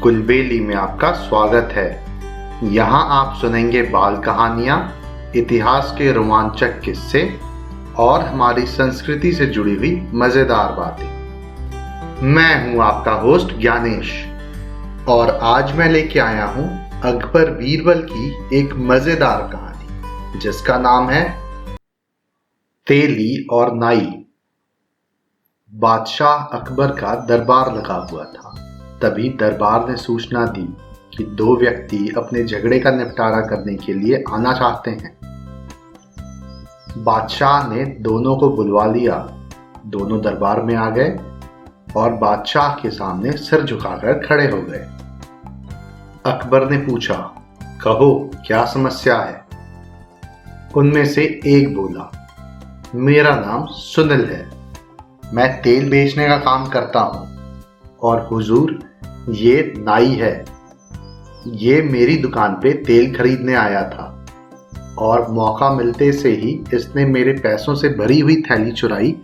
कुलबेली में आपका स्वागत है। यहाँ आप सुनेंगे बाल कहानियाँ, इतिहास के रोमांचक किस्से और हमारी संस्कृति से जुड़ी हुई मज़ेदार बातें। मैं हूँ आपका होस्ट ज्ञानेश और आज मैं लेके आया हूँ अकबर बीरबल की एक मज़ेदार कहानी जिसका नाम है तेली और नाई। बादशाह अकबर का दरबार लगा हुआ था। तभी दरबार ने सूचना दी कि दो व्यक्ति अपने झगड़े का निपटारा करने के लिए आना चाहते हैं। बादशाह ने दोनों को बुलवा लिया। दोनों दरबार में आ गए और बादशाह के सामने सिर झुकाकर खड़े हो गए। अकबर ने पूछा, कहो क्या समस्या है? उनमें से एक बोला, मेरा नाम सुनील है, मैं तेल बेचने का काम करता हूँ और हुजूर ये नाई है, ये मेरी दुकान पे तेल खरीदने आया था और मौका मिलते से ही इसने मेरे पैसों से भरी हुई थैली चुराई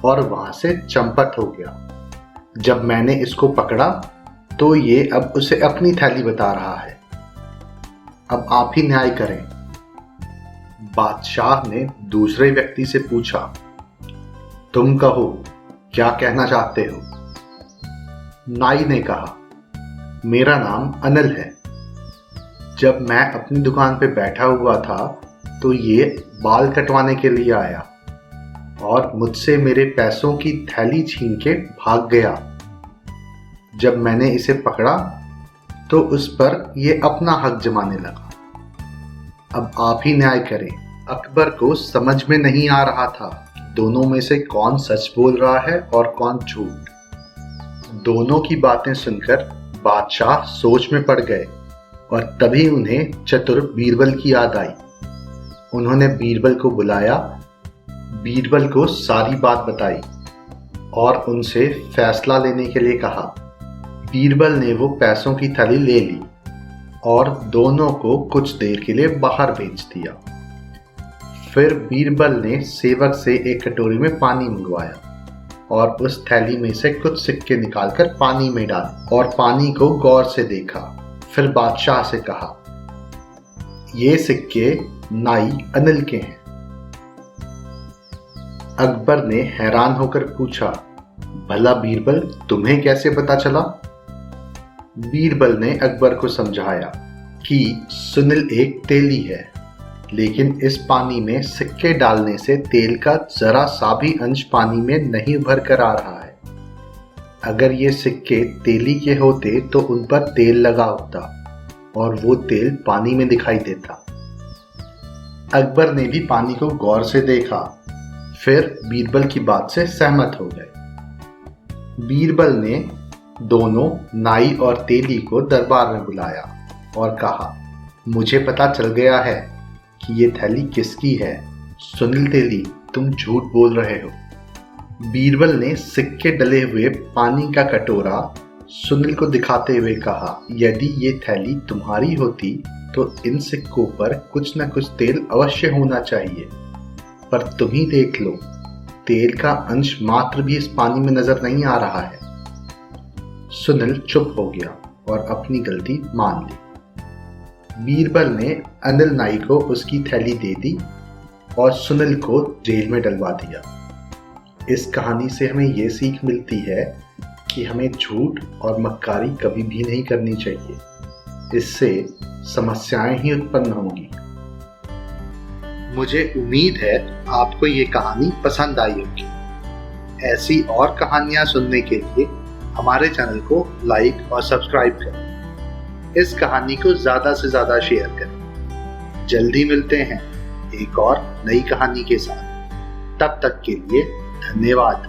और वहां से चंपट हो गया। जब मैंने इसको पकड़ा तो ये अब उसे अपनी थैली बता रहा है। अब आप ही न्याय करें। बादशाह ने दूसरे व्यक्ति से पूछा, तुम कहो क्या कहना चाहते हो? नाई ने कहा, मेरा नाम अनिल है। जब मैं अपनी दुकान पे बैठा हुआ था तो ये बाल कटवाने के लिए आया और मुझसे मेरे पैसों की थैली छीन के भाग गया। जब मैंने इसे पकड़ा तो उस पर ये अपना हक जमाने लगा। अब आप ही न्याय करें। अकबर को समझ में नहीं आ रहा था दोनों में से कौन सच बोल रहा है और कौन झूठ। दोनों की बातें सुनकर बादशाह सोच में पड़ गए और तभी उन्हें चतुर बीरबल की याद आई। उन्होंने बीरबल को बुलाया, बीरबल को सारी बात बताई और उनसे फैसला लेने के लिए कहा। बीरबल ने वो पैसों की थैली ले ली और दोनों को कुछ देर के लिए बाहर भेज दिया। फिर बीरबल ने सेवक से एक कटोरी में पानी मंगवाया और उस थैली में से कुछ सिक्के निकालकर पानी में डाले और पानी को गौर से देखा। फिर बादशाह से कहा, ये सिक्के नाई अनिल के हैं। अकबर ने हैरान होकर पूछा, भला बीरबल तुम्हें कैसे पता चला? बीरबल ने अकबर को समझाया कि सुनील एक तेली है, लेकिन इस पानी में सिक्के डालने से तेल का जरा सा भी अंश पानी में नहीं उभर कर आ रहा है। अगर ये सिक्के तेली के होते तो उन पर तेल लगा होता और वो तेल पानी में दिखाई देता। अकबर ने भी पानी को गौर से देखा, फिर बीरबल की बात से सहमत हो गए। बीरबल ने दोनों नाई और तेली को दरबार में बुलाया और कहा, मुझे पता चल गया है कि ये थैली किसकी है। सुनील तेली, तुम झूठ बोल रहे हो। बीरबल ने सिक्के डले हुए पानी का कटोरा सुनील को दिखाते हुए कहा, यदि ये थैली तुम्हारी होती तो इन सिक्कों पर कुछ न कुछ तेल अवश्य होना चाहिए, पर तुम ही देख लो, तेल का अंश मात्र भी इस पानी में नजर नहीं आ रहा है। सुनील चुप हो गया और अपनी गलती मान ली। बीरबल ने अनिल नाई को उसकी थैली दे दी और सुनील को जेल में डलवा दिया। इस कहानी से हमें ये सीख मिलती है कि हमें झूठ और मक्कारी कभी भी नहीं करनी चाहिए, इससे समस्याएं ही उत्पन्न होंगी। मुझे उम्मीद है आपको ये कहानी पसंद आई होगी। ऐसी और कहानियां सुनने के लिए हमारे चैनल को लाइक और सब्सक्राइब करें। इस कहानी को ज़्यादा से ज़्यादा शेयर करें। जल्दी मिलते हैं एक और नई कहानी के साथ। तब तक के लिए धन्यवाद।